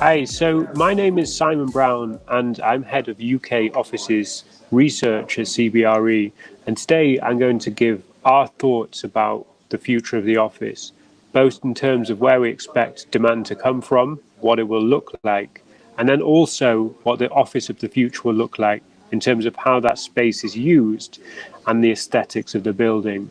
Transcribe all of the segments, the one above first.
Hi, so my name is Simon Brown and I'm head of UK offices research at CBRE. And today I'm going to give our thoughts about the future of the office, both in terms of where we expect demand to come from, what it will look like, and then also what the office of the future will look like in terms of how that space is used and the aesthetics of the building.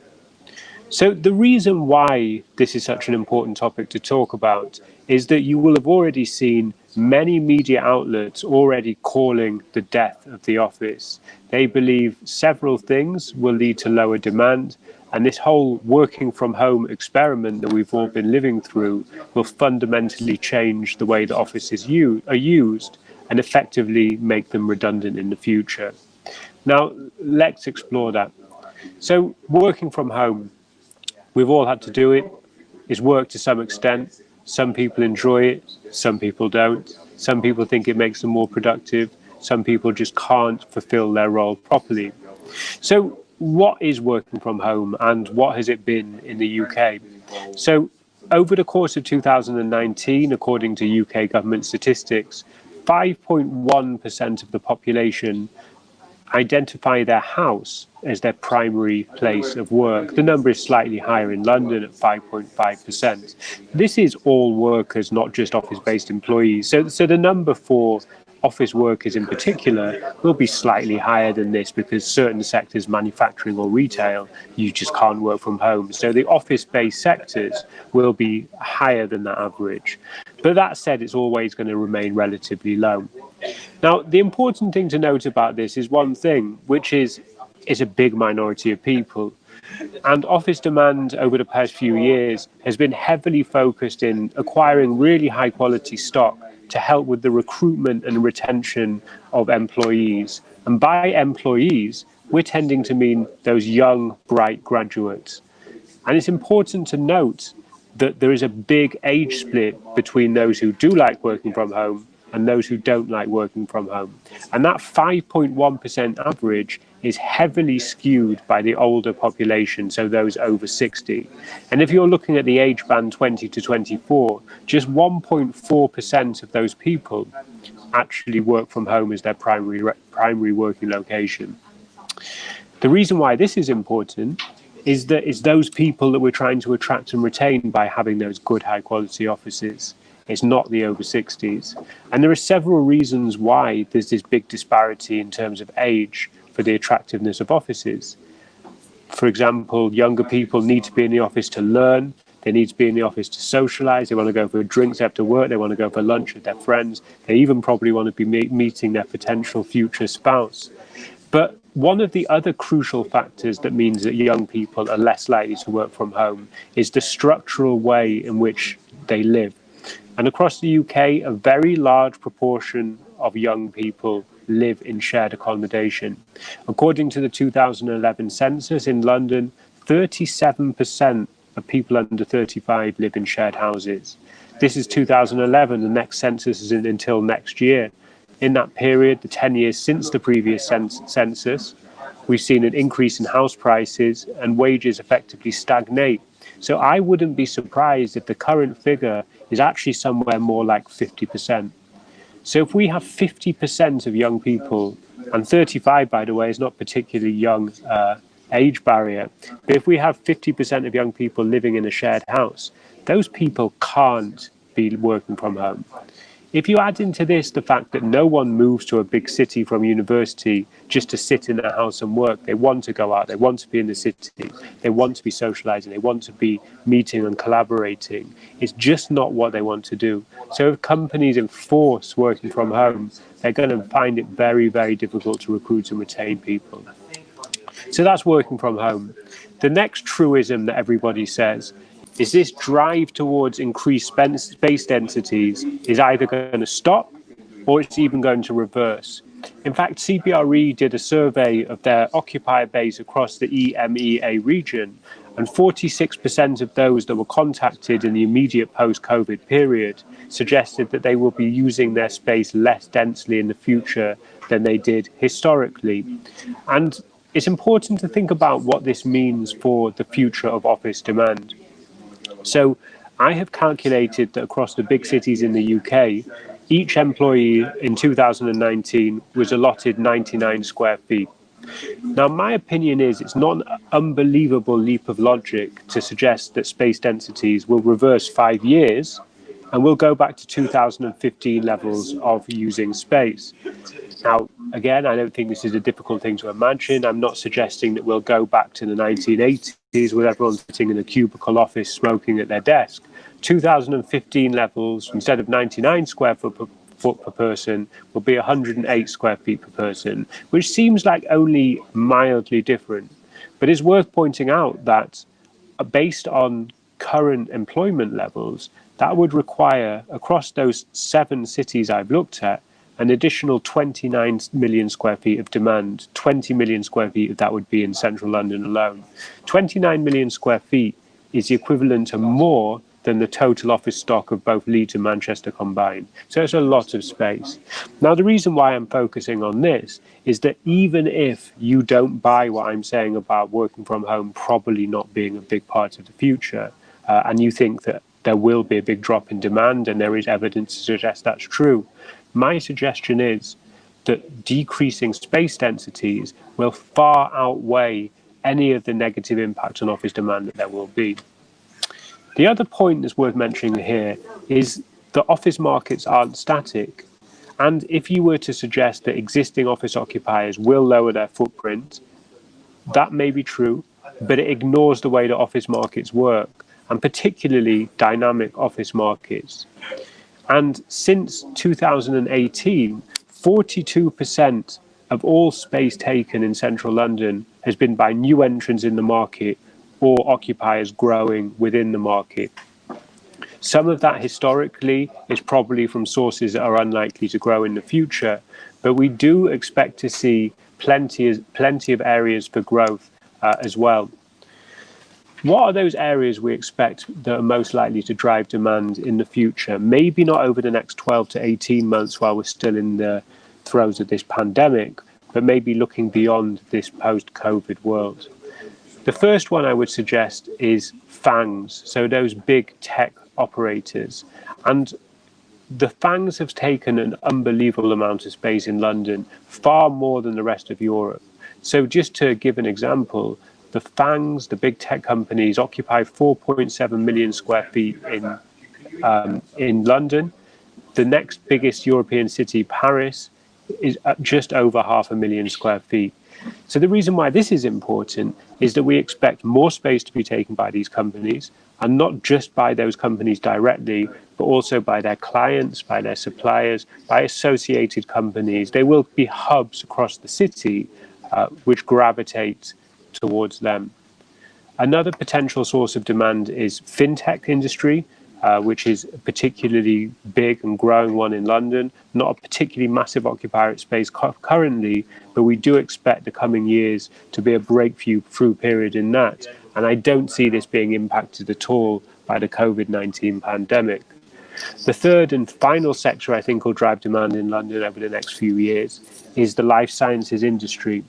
So the reason why this is such an important topic to talk about is that you will have already seen many media outlets already calling the death of the office. They believe several things will lead to lower demand, and this whole working from home experiment that we've all been living through will fundamentally change the way that offices are used and effectively make them redundant in the future. Now, let's explore that. So working from home, we've all had to do it. It's work to some extent. Some people enjoy it, some people don't. Some people think it makes them more productive. Some people just can't fulfill their role properly. So what is working from home and what has it been in the UK? So over the course of 2019, according to UK government statistics, 5.1% of the population identify their house as their primary place of work. The number is slightly higher in London at 5.5%. This is all workers, not just office-based employees. So the number for office workers in particular will be slightly higher than this because certain sectors, manufacturing or retail, you just can't work from home. So the office-based sectors will be higher than that average. But that said, it's always going to remain relatively low. Now, the important thing to note about this is one thing, which is it's a big minority of people. And office demand over the past few years has been heavily focused in acquiring really high quality stock to help with the recruitment and retention of employees. And by employees, we're tending to mean those young, bright graduates. And it's important to note that there is a big age split between those who do like working from home and those who don't like working from home. And that 5.1% average is heavily skewed by the older population, so those over 60. And if you're looking at the age band 20 to 24, just 1.4% of those people actually work from home as their primary working location. The reason why this is important is that it's those people that we're trying to attract and retain by having those good high quality offices. It's not the over 60s. And there are several reasons why there's this big disparity in terms of age for the attractiveness of offices. For example, younger people need to be in the office to learn. They need to be in the office to socialize. They want to go for drinks after work. They want to go for lunch with their friends. They even probably want to be meeting their potential future spouse. But one of the other crucial factors that means that young people are less likely to work from home is the structural way in which they live. And across the UK, a very large proportion of young people live in shared accommodation. According to the 2011 census in London, 37% of people under 35 live in shared houses. This is 2011, the next census isn't until next year. In that period, the 10 years since the previous census, we've seen an increase in house prices and wages effectively stagnate. So I wouldn't be surprised if the current figure is actually somewhere more like 50%. So if we have 50% of young people, and 35, by the way, is not particularly young age barrier, but if we have 50% of young people living in a shared house, those people can't be working from home. If you add into this the fact that no one moves to a big city from university just to sit in a house and work, they want to go out, they want to be in the city, they want to be socializing, they want to be meeting and collaborating. It's just not what they want to do. So if companies enforce working from home, they're going to find it very, very difficult to recruit and retain people. So that's working from home. The next truism that everybody says is this drive towards increased space densities is either going to stop or it's even going to reverse. In fact, CBRE did a survey of their occupier base across the EMEA region, and 46% of those that were contacted in the immediate post-COVID period suggested that they will be using their space less densely in the future than they did historically. And it's important to think about what this means for the future of office demand. So I have calculated that across the big cities in the UK, Each employee in 2019 was allotted 99 square feet. Now, my opinion is it's not an unbelievable leap of logic to suggest that space densities will reverse 5 years and we'll go back to 2015 levels of using space. Now, again, I don't think this is a difficult thing to imagine. I'm not suggesting that we'll go back to the 1980s with everyone sitting in a cubicle office smoking at their desk. 2015 levels, instead of 99 square foot per person, will be 108 square feet per person, which seems like only mildly different. But it's worth pointing out that based on current employment levels, that would require, across those 7 cities I've looked at, an additional 29 million square feet of demand. 20 million square feet of that would be in central London alone. 29 million square feet is the equivalent to more than the total office stock of both Leeds and Manchester combined. So it's a lot of space. Now, the reason why I'm focusing on this is that even if you don't buy what I'm saying about working from home probably not being a big part of the future, and you think that there will be a big drop in demand, and there is evidence to suggest that's true, my suggestion is that decreasing space densities will far outweigh any of the negative impact on office demand that there will be. The other point that's worth mentioning here is that office markets aren't static. And if you were to suggest that existing office occupiers will lower their footprint, that may be true, but it ignores the way that office markets work, and particularly dynamic office markets. And since 2018, 42% of all space taken in central London has been by new entrants in the market or occupiers growing within the market. Some of that historically is probably from sources that are unlikely to grow in the future, but we do expect to see plenty of areas for growth as well. What are those areas we expect that are most likely to drive demand in the future? Maybe not over the next 12 to 18 months while we're still in the throes of this pandemic, but maybe looking beyond this post-COVID world. The first one I would suggest is FANGs, so those big tech operators. And the FANGs have taken an unbelievable amount of space in London, far more than the rest of Europe. So just to give an example, the FANGs, the big tech companies, occupy 4.7 million square feet in London. The next biggest European city, Paris, is at just over 500,000 square feet. So the reason why this is important is that we expect more space to be taken by these companies, and not just by those companies directly, but also by their clients, by their suppliers, by associated companies. They will be hubs across the city which gravitate towards them. Another potential source of demand is fintech industry, which is a particularly big and growing one in London. Not a particularly massive occupier at space currently, but we do expect the coming years to be a breakthrough period in that. And I don't see this being impacted at all by the COVID-19 pandemic. The third and final sector I think will drive demand in London over the next few years is the life sciences industry.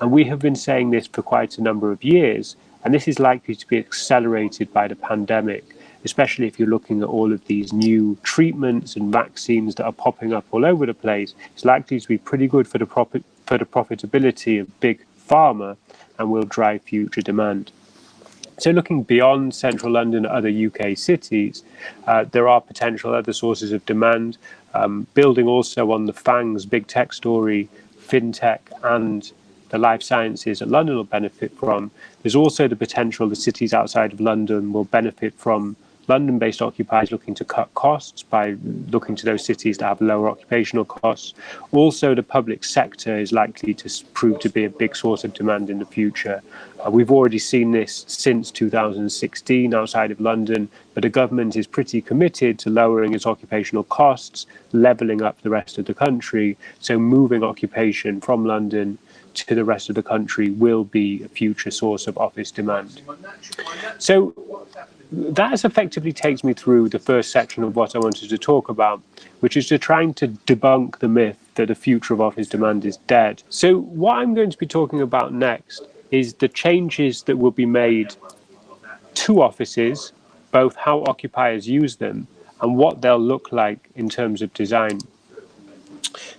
And we have been saying this for quite a number of years, and this is likely to be accelerated by the pandemic, especially if you're looking at all of these new treatments and vaccines that are popping up all over the place. It's likely to be pretty good for the profitability of big pharma and will drive future demand. So looking beyond central London and other UK cities, there are potential other sources of demand, building also on the FANG's big tech story, fintech and the life sciences that London will benefit from. There's also the potential the cities outside of London will benefit from London-based occupiers looking to cut costs by looking to those cities that have lower occupational costs. Also, the public sector is likely to prove to be a big source of demand in the future. We've already seen this since 2016 outside of London, but the government is pretty committed to lowering its occupational costs, levelling up the rest of the country. So moving occupation from London to the rest of the country will be a future source of office demand. So that effectively takes me through the first section of what I wanted to talk about, which is to trying to debunk the myth that the future of office demand is dead. So what I'm going to be talking about next is the changes that will be made to offices, both how occupiers use them and what they'll look like in terms of design.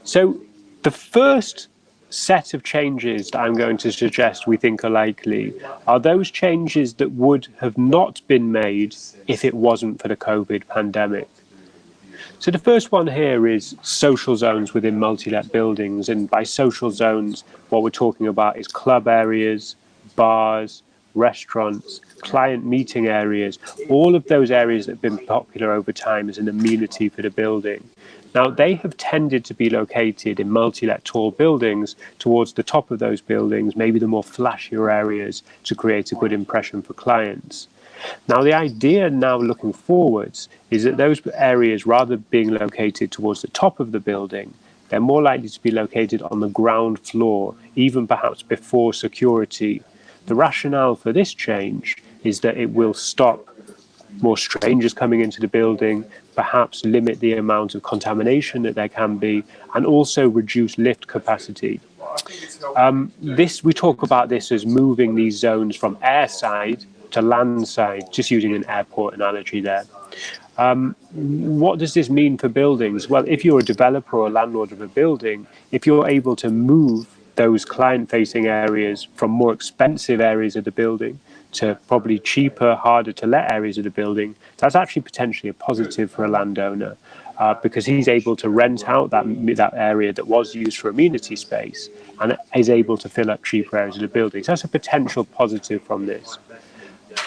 So the first set of changes that I'm going to suggest we think are likely are those changes that would have not been made if it wasn't for the COVID pandemic. So the first one here is social zones within multi-let buildings. And by social zones, what we're talking about is club areas, bars, restaurants, client meeting areas, all of those areas that have been popular over time as an amenity for the building. Now, they have tended to be located in multi-let tall buildings towards the top of those buildings, maybe the more flashier areas, to create a good impression for clients. Now, the idea now looking forwards is that those areas, rather than being located towards the top of the building, they're more likely to be located on the ground floor, even perhaps before security. The rationale for this change is that it will stop more strangers coming into the building, perhaps limit the amount of contamination that there can be, and also reduce lift capacity. We talk about this as moving these zones from airside to land side, just using an airport analogy there. What does this mean for buildings? Well, if you're a developer or a landlord of a building, if you're able to move those client-facing areas from more expensive areas of the building to probably cheaper, harder to let areas of the building, that's actually potentially a positive for a landowner because he's able to rent out that area that was used for amenity space and is able to fill up cheaper areas of the building. So that's a potential positive from this.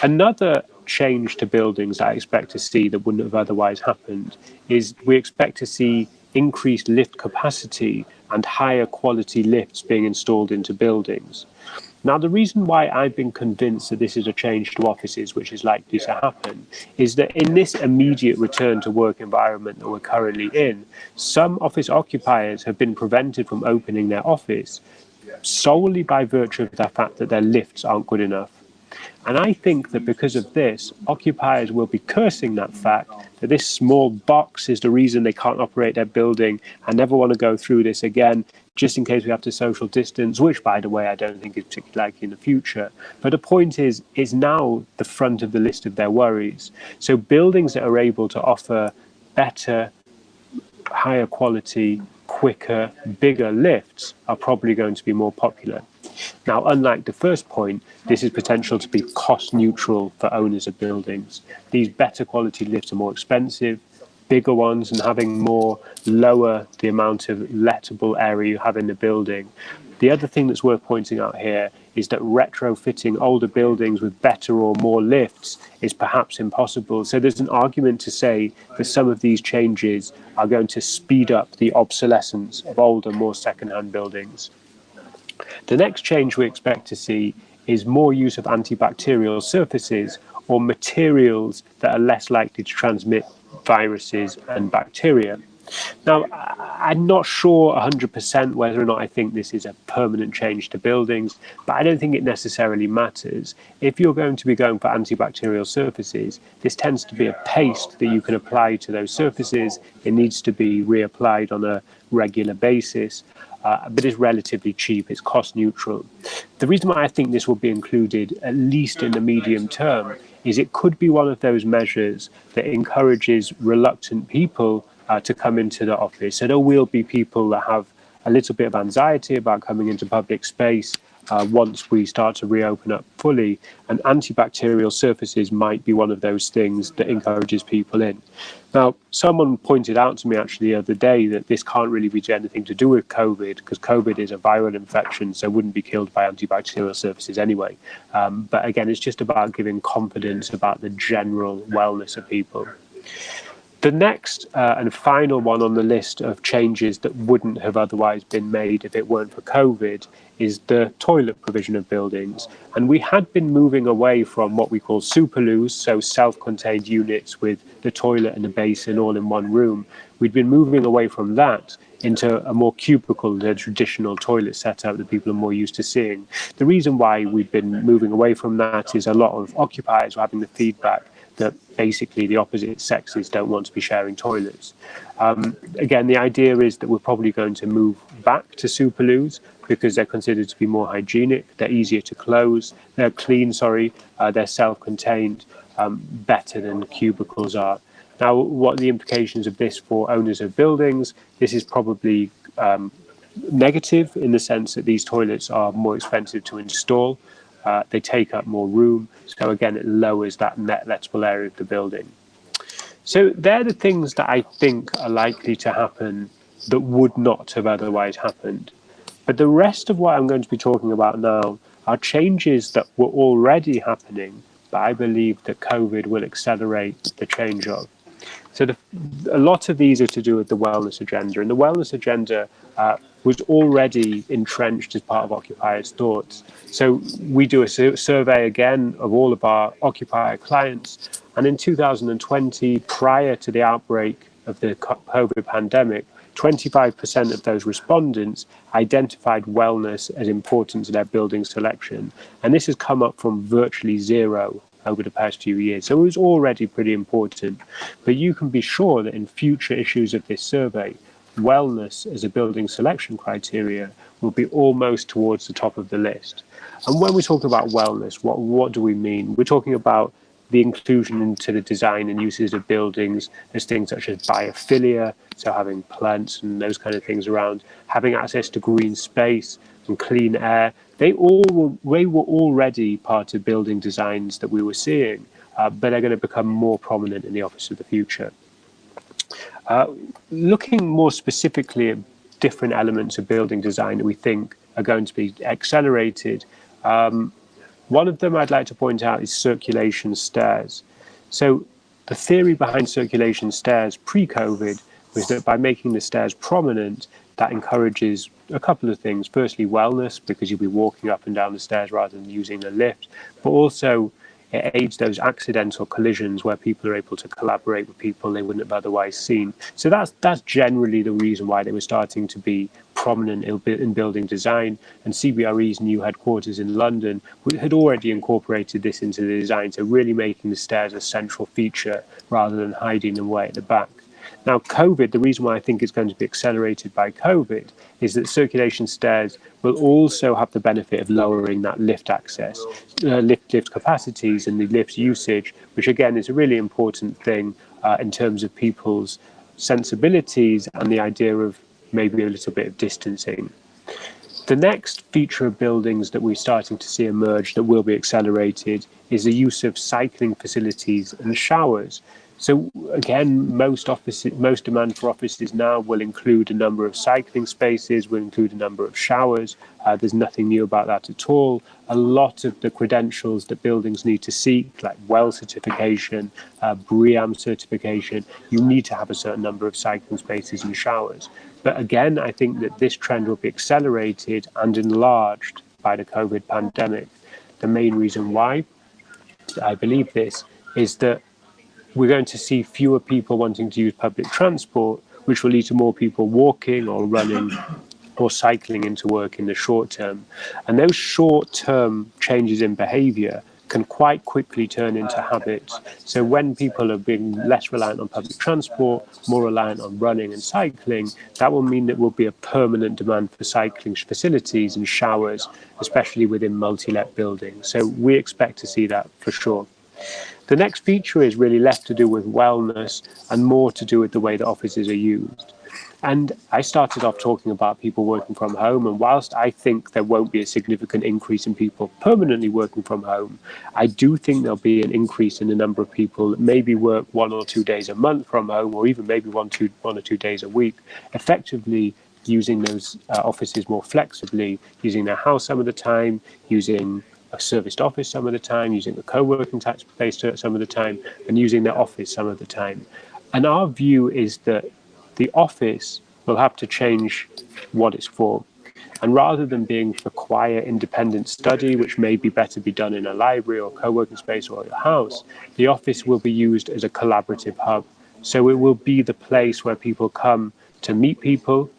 Another change to buildings that I expect to see that wouldn't have otherwise happened is we expect to see increased lift capacity and higher quality lifts being installed into buildings. Now, the reason why I've been convinced that this is a change to offices, which is likely to happen, is that in this immediate return to work environment that we're currently in, some office occupiers have been prevented from opening their office solely by virtue of the fact that their lifts aren't good enough. And I think that because of this, occupiers will be cursing that fact that this small box is the reason they can't operate their building and never want to go through this again, just in case we have to social distance, which, by the way, I don't think is particularly likely in the future. But the point is now the front of the list of their worries. So buildings that are able to offer better, higher quality, quicker, bigger lifts are probably going to be more popular. Now, unlike the first point, this is potential to be cost neutral for owners of buildings. These better quality lifts are more expensive, bigger ones, and having more lower the amount of lettable area you have in the building. The other thing that's worth pointing out here is that retrofitting older buildings with better or more lifts is perhaps impossible. So there's an argument to say that some of these changes are going to speed up the obsolescence of older, more second-hand buildings. The next change we expect to see is more use of antibacterial surfaces or materials that are less likely to transmit viruses and bacteria. Now, I'm not sure 100% whether or not I think this is a permanent change to buildings, but I don't think it necessarily matters. If you're going to be going for antibacterial surfaces, this tends to be a paste that you can apply to those surfaces. It needs to be reapplied on a regular basis. But it's relatively cheap, it's cost neutral. The reason why I think this will be included, at least in the medium term, is it could be one of those measures that encourages reluctant people to come into the office. So there will be people that have a little bit of anxiety about coming into public space once we start to reopen up fully, and antibacterial surfaces might be one of those things that encourages people in. Now, someone pointed out to me actually the other day that this can't really be anything to do with COVID, because COVID is a viral infection, so wouldn't be killed by antibacterial surfaces anyway. But again, it's just about giving confidence about the general wellness of people. The next and final one on the list of changes that wouldn't have otherwise been made if it weren't for COVID is the toilet provision of buildings. And we had been moving away from what we call superloos, so self-contained units with the toilet and the basin all in one room. We'd been moving away from that into a more cubicle, the traditional toilet setup that people are more used to seeing. The reason why we've been moving away from that is a lot of occupiers were having the feedback that basically the opposite sexes don't want to be sharing toilets. Again, the idea is that we're probably going to move back to superloos because they're considered to be more hygienic, they're easier to close, they're clean, they're self-contained. better than cubicles are. Now, what are the implications of this for owners of buildings? This is probably negative in the sense that these toilets are more expensive to install. They take up more room. So again, it lowers that net lettable area of the building. So they're the things that I think are likely to happen that would not have otherwise happened. But the rest of what I'm going to be talking about now are changes that were already happening, but I believe that COVID will accelerate the change of. So a lot of these are to do with the wellness agenda, and the wellness agenda was already entrenched as part of occupiers' thoughts. So we do a survey again of all of our occupier clients, and in 2020, prior to the outbreak of the COVID pandemic, 25% of those respondents identified wellness as important to their building selection, and this has come up from virtually zero over the past few years. So it was already pretty important. But you can be sure that in future issues of this survey, wellness as a building selection criteria will be almost towards the top of the list. And when we talk about wellness, what do we mean? We're talking about the inclusion into the design and uses of buildings as things such as biophilia, so having plants and those kind of things around, having access to green space and clean air. They were already part of building designs that we were seeing, but they're going to become more prominent in the office of the future. Looking more specifically at different elements of building design that we think are going to be accelerated, one of them I'd like to point out is circulation stairs. So the theory behind circulation stairs pre-COVID was that by making the stairs prominent, that encourages a couple of things. Firstly, wellness, because you'll be walking up and down the stairs rather than using the lift, but also it aids those accidental collisions where people are able to collaborate with people they wouldn't have otherwise seen. So that's generally the reason why they were starting to be prominent in building design, and CBRE's new headquarters in London had already incorporated this into the design, so really making the stairs a central feature rather than hiding them away at the back. Now, COVID, the reason why I think it's going to be accelerated by COVID is that circulation stairs will also have the benefit of lowering that lift access, lift capacities and the lift usage, which again is a really important thing in terms of people's sensibilities and the idea of maybe a little bit of distancing. The next feature of buildings that we're starting to see emerge that will be accelerated is the use of cycling facilities and showers. So again, most demand for offices now will include a number of cycling spaces, will include a number of showers. There's nothing new about that at all. A lot of the credentials that buildings need to seek, like WELL certification, BREEAM certification, you need to have a certain number of cycling spaces and showers. But again, I think that this trend will be accelerated and enlarged by the COVID pandemic. The main reason why I believe this is that we're going to see fewer people wanting to use public transport, which will lead to more people walking or running or cycling into work in the short term. And those short-term changes in behavior can quite quickly turn into habits. So when people are being less reliant on public transport, more reliant on running and cycling, that will mean that there will be a permanent demand for cycling facilities and showers, especially within multi-let buildings. So we expect to see that for sure. The next feature is really less to do with wellness and more to do with the way that offices are used. And I started off talking about people working from home, and whilst I think there won't be a significant increase in people permanently working from home, I do think there'll be an increase in the number of people that maybe work 1 or 2 days a month from home, or even maybe one or two days a week, effectively using those offices more flexibly, using their house some of the time, using a serviced office some of the time, using a co-working type space some of the time, and using their office some of the time. And our view is that the office will have to change what it's for. And rather than being for quiet, independent study, which may be better be done in a library or co-working space or a house, the office will be used as a collaborative hub. So it will be the place where people come to meet people,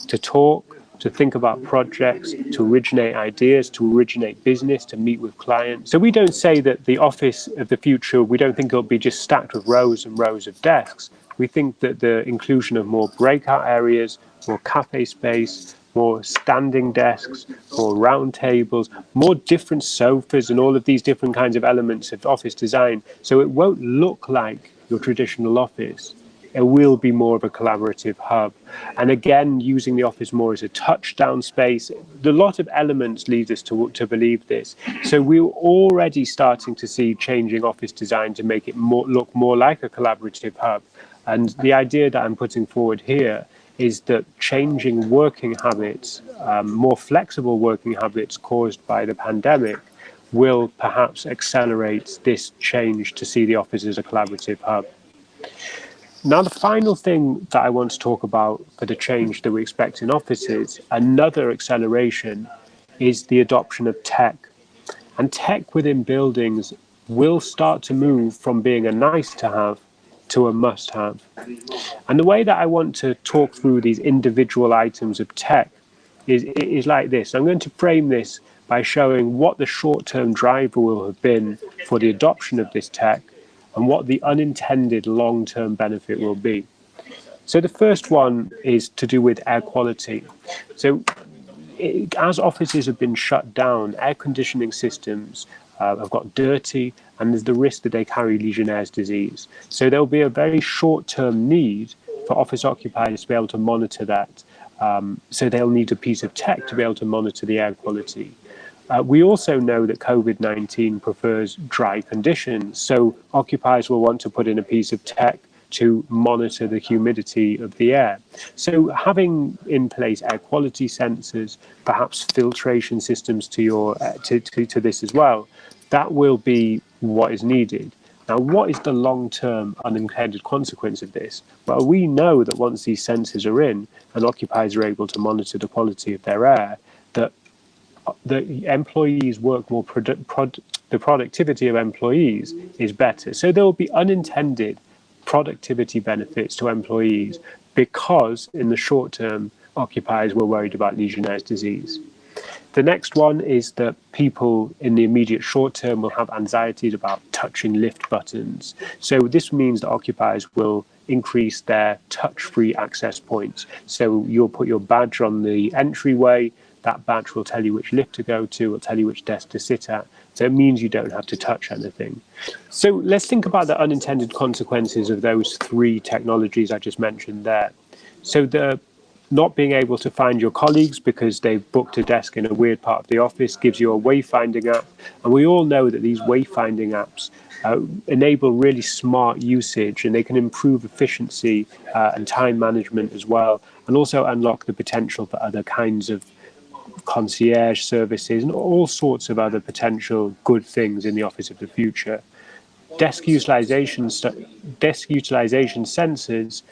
to talk, to think about projects, to originate ideas, to originate business, to meet with clients. So we don't say that the office of the future, we don't think it'll be just stacked with rows and rows of desks. We think that the inclusion of more breakout areas, more cafe space, more standing desks, more round tables, more different sofas, and all of these different kinds of elements of office design. So it won't look like your traditional office. It will be more of a collaborative hub. And again, using the office more as a touchdown space, a lot of elements lead us to believe this. So we're already starting to see changing office design to make it look more like a collaborative hub. And the idea that I'm putting forward here is that changing working habits, more flexible working habits caused by the pandemic, will perhaps accelerate this change to see the office as a collaborative hub. Now, the final thing that I want to talk about for the change that we expect in offices, another acceleration, is the adoption of tech. And tech within buildings will start to move from being a nice to have to a must have. And the way that I want to talk through these individual items of tech is like this. I'm going to frame this by showing what the short-term driver will have been for the adoption of this tech and what the unintended long-term benefit will be. So the first one is to do with air quality. So as offices have been shut down, air conditioning systems have got dirty, and there's the risk that they carry Legionnaire's disease. So there'll be a very short-term need for office occupiers to be able to monitor that. So they'll need a piece of tech to be able to monitor the air quality. We also know that COVID-19 prefers dry conditions, so occupiers will want to put in a piece of tech to monitor the humidity of the air. So having in place air quality sensors, perhaps filtration systems to this as well, that will be what is needed. Now, what is the long-term unintended consequence of this? Well, we know that once these sensors are in and occupiers are able to monitor the quality of their air, that the employees work more, the productivity of employees is better. So there will be unintended productivity benefits to employees because in the short term, occupiers were worried about Legionnaire's disease. The next one is that people in the immediate short term will have anxieties about touching lift buttons. So this means that occupiers will increase their touch-free access points. So you'll put your badge on the entryway. That badge will tell you which lift to go to, will tell you which desk to sit at. So it means you don't have to touch anything. So let's think about the unintended consequences of those three technologies I just mentioned there. So the not being able to find your colleagues because they've booked a desk in a weird part of the office gives you a wayfinding app. And we all know that these wayfinding apps enable really smart usage, and they can improve efficiency and time management as well, and also unlock the potential for other kinds of concierge services and all sorts of other potential good things in the office of the future. Desk utilization sensors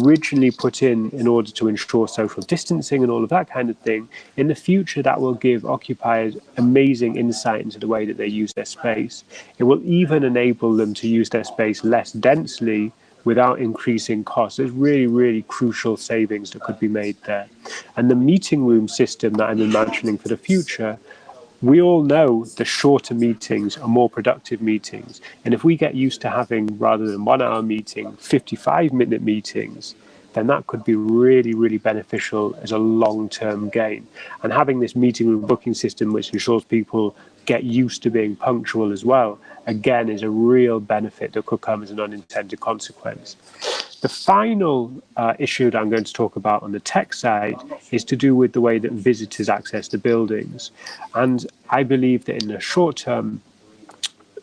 originally put in order to ensure social distancing and all of that kind of thing. In the future, that will give occupiers amazing insight into the way that they use their space. It will even enable them to use their space less densely without increasing costs. There's really, really crucial savings that could be made there. And the meeting room system that I'm imagining for the future, we all know the shorter meetings are more productive meetings. And if we get used to having, rather than 1 hour meeting, 55-minute meetings, then that could be really, really beneficial as a long-term gain. And having this meeting room booking system, which ensures people get used to being punctual as well, again, is a real benefit that could come as an unintended consequence. The final issue that I'm going to talk about on the tech side is to do with the way that visitors access the buildings. And I believe that in the short term,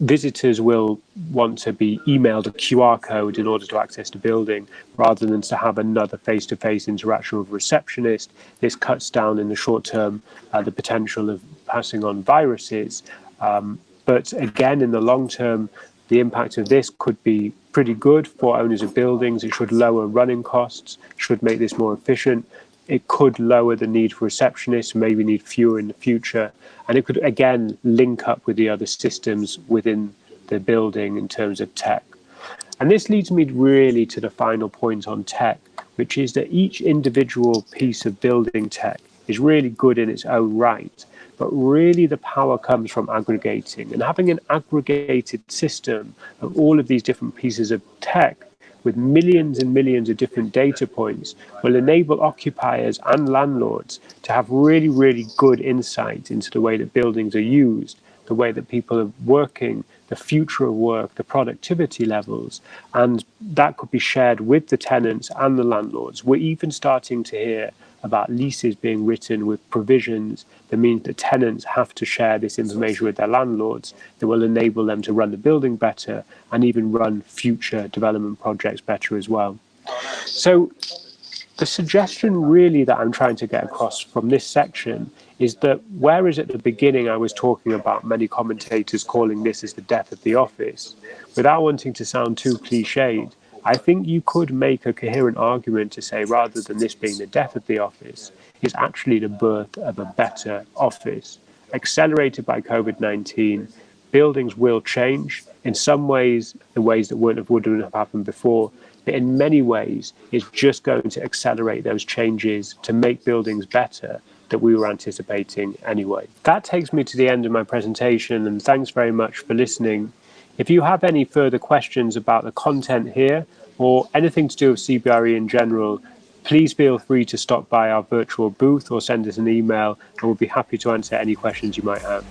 visitors will want to be emailed a QR code in order to access the building rather than to have another face-to-face interaction with a receptionist. This cuts down in the short term the potential of passing on viruses. But again, in the long term, the impact of this could be pretty good for owners of buildings. It should lower running costs, should make this more efficient. It could lower the need for receptionists, maybe need fewer in the future. And it could, again, link up with the other systems within the building in terms of tech. And this leads me really to the final point on tech, which is that each individual piece of building tech is really good in its own right. But really the power comes from aggregating, and having an aggregated system of all of these different pieces of tech with millions and millions of different data points will enable occupiers and landlords to have really, really good insight into the way that buildings are used, the way that people are working, the future of work, the productivity levels, and that could be shared with the tenants and the landlords. We're even starting to hear about leases being written with provisions that means that tenants have to share this information with their landlords that will enable them to run the building better and even run future development projects better as well. So the suggestion really that I'm trying to get across from this section is that whereas at the beginning I was talking about many commentators calling this as the death of the office, without wanting to sound too cliched, I think you could make a coherent argument to say rather than this being the death of the office, it's actually the birth of a better office. Accelerated by COVID-19, buildings will change in some ways, in ways that wouldn't have happened before. But in many ways, it's just going to accelerate those changes to make buildings better that we were anticipating anyway. That takes me to the end of my presentation, and thanks very much for listening. If you have any further questions about the content here or anything to do with CBRE in general, please feel free to stop by our virtual booth or send us an email, and we'll be happy to answer any questions you might have.